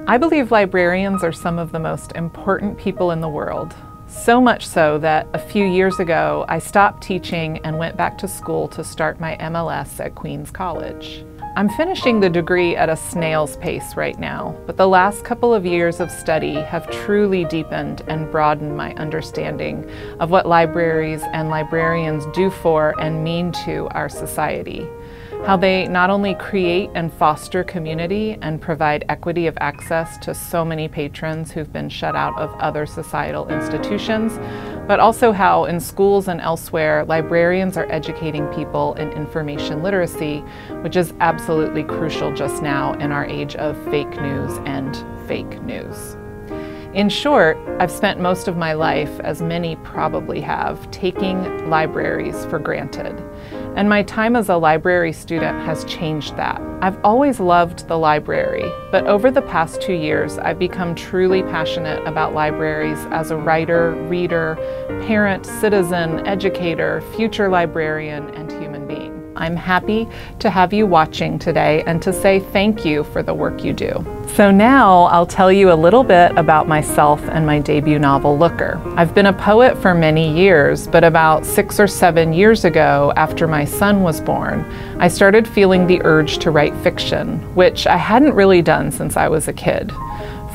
I believe librarians are some of the most important people in the world. So much so that a few years ago, I stopped teaching and went back to school to start my MLS at Queens College. I'm finishing the degree at a snail's pace right now, but the last couple of years of study have truly deepened and broadened my understanding of what libraries and librarians do for and mean to our society. How they not only create and foster community and provide equity of access to so many patrons who've been shut out of other societal institutions, but also how in schools and elsewhere, librarians are educating people in information literacy, which is absolutely crucial just now in our age of fake news and fake news. In short, I've spent most of my life, as many probably have, taking libraries for granted. And my time as a library student has changed that. I've always loved the library, but over the past 2 years, I've become truly passionate about libraries as a writer, reader, parent, citizen, educator, future librarian, and human being. I'm happy to have you watching today and to say thank you for the work you do. So now I'll tell you a little bit about myself and my debut novel, Looker. I've been a poet for many years, but about 6 or 7 years ago, after my son was born, I started feeling the urge to write fiction, which I hadn't really done since I was a kid.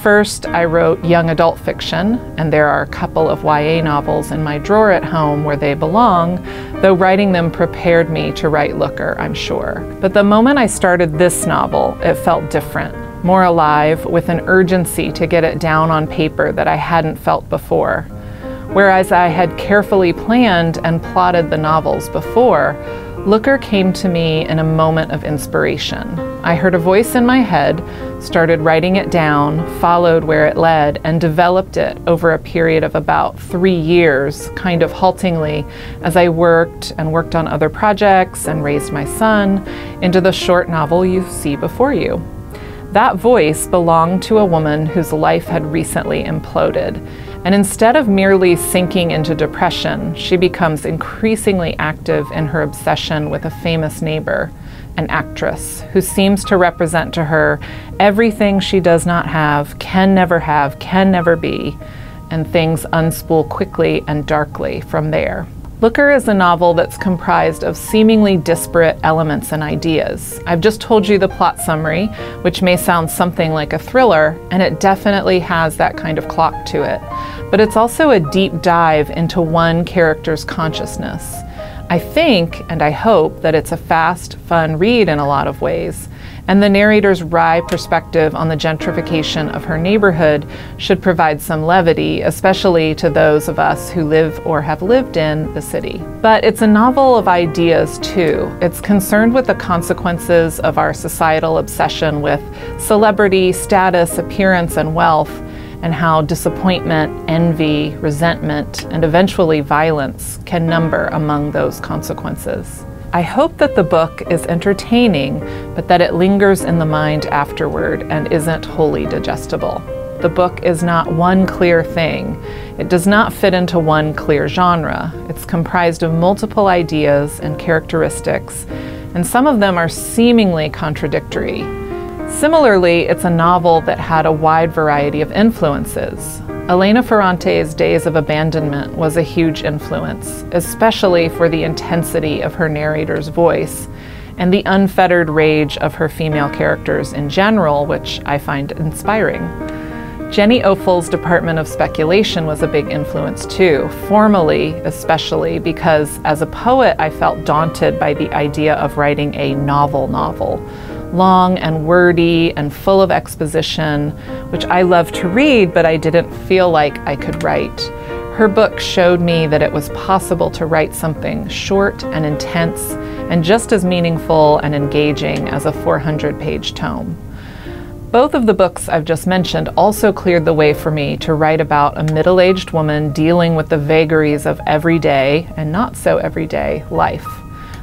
First, I wrote young adult fiction, and there are a couple of YA novels in my drawer at home where they belong, though writing them prepared me to write Looker, I'm sure. But the moment I started this novel, it felt different, more alive, with an urgency to get it down on paper that I hadn't felt before. Whereas I had carefully planned and plotted the novels before, Looker came to me in a moment of inspiration. I heard a voice in my head, started writing it down, followed where it led, and developed it over a period of about 3 years, kind of haltingly, as I worked on other projects and raised my son, into the short novel you see before you. That voice belonged to a woman whose life had recently imploded. And instead of merely sinking into depression, she becomes increasingly active in her obsession with a famous neighbor, an actress, who seems to represent to her everything she does not have, can never be, and things unspool quickly and darkly from there. Looker is a novel that's comprised of seemingly disparate elements and ideas. I've just told you the plot summary, which may sound something like a thriller, and it definitely has that kind of clock to it. But it's also a deep dive into one character's consciousness. I think, and I hope, that it's a fast, fun read in a lot of ways, and the narrator's wry perspective on the gentrification of her neighborhood should provide some levity, especially to those of us who live or have lived in the city. But it's a novel of ideas too. It's concerned with the consequences of our societal obsession with celebrity, status, appearance, and wealth, and how disappointment, envy, resentment, and eventually violence can number among those consequences. I hope that the book is entertaining, but that it lingers in the mind afterward and isn't wholly digestible. The book is not one clear thing. It does not fit into one clear genre. It's comprised of multiple ideas and characteristics, and some of them are seemingly contradictory. Similarly, it's a novel that had a wide variety of influences. Elena Ferrante's Days of Abandonment was a huge influence, especially for the intensity of her narrator's voice and the unfettered rage of her female characters in general, which I find inspiring. Jenny Offel's Department of Speculation was a big influence too, formally especially, because as a poet I felt daunted by the idea of writing a novel, long and wordy and full of exposition, which I love to read, but I didn't feel like I could write. Her book showed me that it was possible to write something short and intense and just as meaningful and engaging as a 400-page tome. Both of the books I've just mentioned also cleared the way for me to write about a middle-aged woman dealing with the vagaries of everyday and not so everyday life.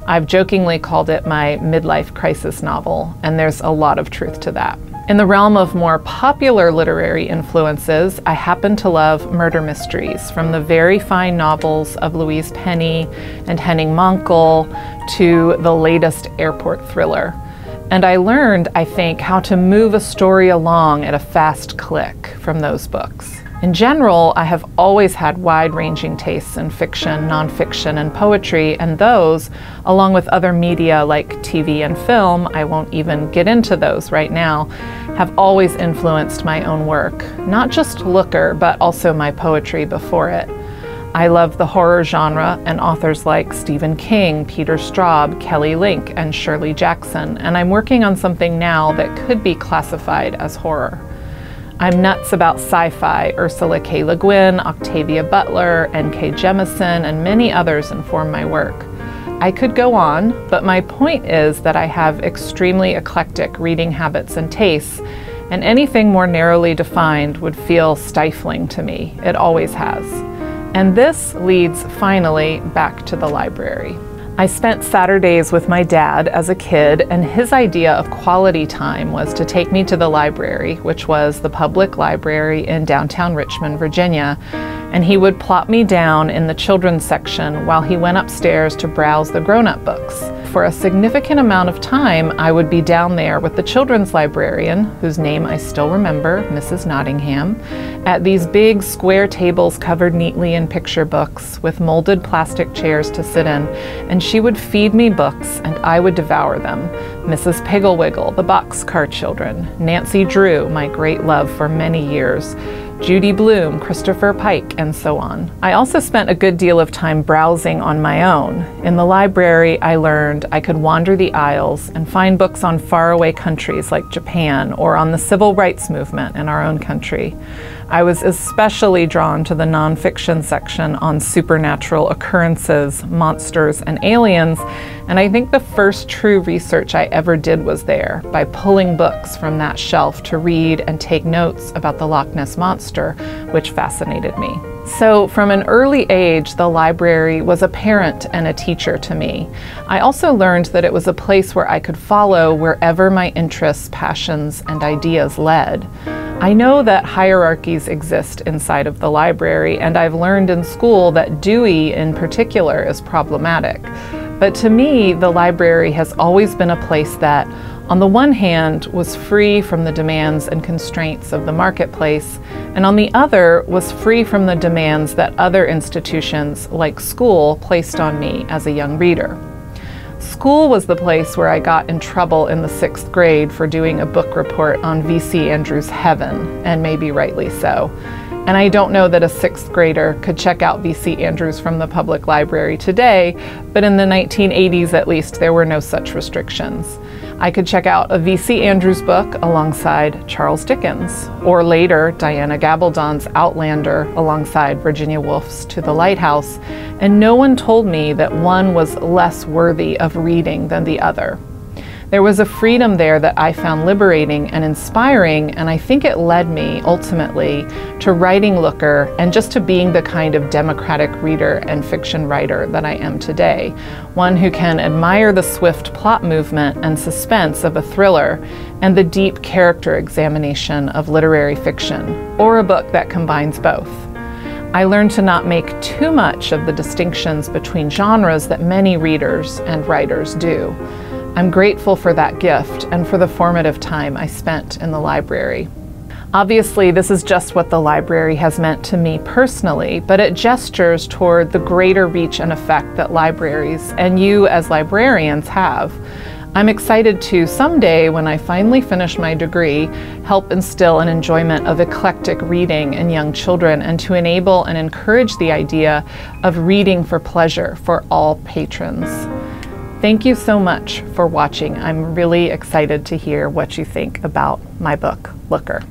I've jokingly called it my midlife crisis novel, and there's a lot of truth to that. In the realm of more popular literary influences, I happen to love murder mysteries, from the very fine novels of Louise Penny and Henning Mankell to the latest airport thriller. And I learned, I think, how to move a story along at a fast click from those books. In general, I have always had wide-ranging tastes in fiction, nonfiction, and poetry, and those, along with other media like TV and film, I won't even get into those right now, have always influenced my own work. Not just Looker, but also my poetry before it. I love the horror genre and authors like Stephen King, Peter Straub, Kelly Link, and Shirley Jackson, and I'm working on something now that could be classified as horror. I'm nuts about sci-fi. Ursula K. Le Guin, Octavia Butler, N.K. Jemisin, and many others inform my work. I could go on, but my point is that I have extremely eclectic reading habits and tastes, and anything more narrowly defined would feel stifling to me. It always has. And this leads finally back to the library. I spent Saturdays with my dad as a kid, and his idea of quality time was to take me to the library, which was the public library in downtown Richmond, Virginia, and he would plop me down in the children's section while he went upstairs to browse the grown-up books. For a significant amount of time, I would be down there with the children's librarian, whose name I still remember, Mrs. Nottingham, at these big square tables covered neatly in picture books with molded plastic chairs to sit in, and she would feed me books and I would devour them. Mrs. Pigglewiggle, the Boxcar Children, Nancy Drew, my great love for many years, Judy Blume, Christopher Pike, and so on. I also spent a good deal of time browsing on my own. In the library, I learned I could wander the aisles and find books on faraway countries like Japan or on the civil rights movement in our own country. I was especially drawn to the nonfiction section on supernatural occurrences, monsters, and aliens, and I think the first true research I ever did was there, by pulling books from that shelf to read and take notes about the Loch Ness Monster, which fascinated me. So from an early age, the library was a parent and a teacher to me. I also learned that it was a place where I could follow wherever my interests, passions, and ideas led. I know that hierarchies exist inside of the library, and I've learned in school that Dewey in particular is problematic. But to me, the library has always been a place that, on the one hand, was free from the demands and constraints of the marketplace, and on the other, was free from the demands that other institutions, like school, placed on me as a young reader. School was the place where I got in trouble in the 6th grade for doing a book report on V.C. Andrews' Heaven, and maybe rightly so. And I don't know that a 6th grader could check out V.C. Andrews from the public library today, but in the 1980s at least, there were no such restrictions. I could check out a V.C. Andrews book alongside Charles Dickens, or later Diana Gabaldon's Outlander alongside Virginia Woolf's To the Lighthouse, and no one told me that one was less worthy of reading than the other. There was a freedom there that I found liberating and inspiring, and I think it led me, ultimately, to writing Looker and just to being the kind of democratic reader and fiction writer that I am today. One who can admire the swift plot movement and suspense of a thriller and the deep character examination of literary fiction, or a book that combines both. I learned to not make too much of the distinctions between genres that many readers and writers do. I'm grateful for that gift and for the formative time I spent in the library. Obviously, this is just what the library has meant to me personally, but it gestures toward the greater reach and effect that libraries and you as librarians have. I'm excited to someday, when I finally finish my degree, help instill an enjoyment of eclectic reading in young children and to enable and encourage the idea of reading for pleasure for all patrons. Thank you so much for watching. I'm really excited to hear what you think about my book, Looker.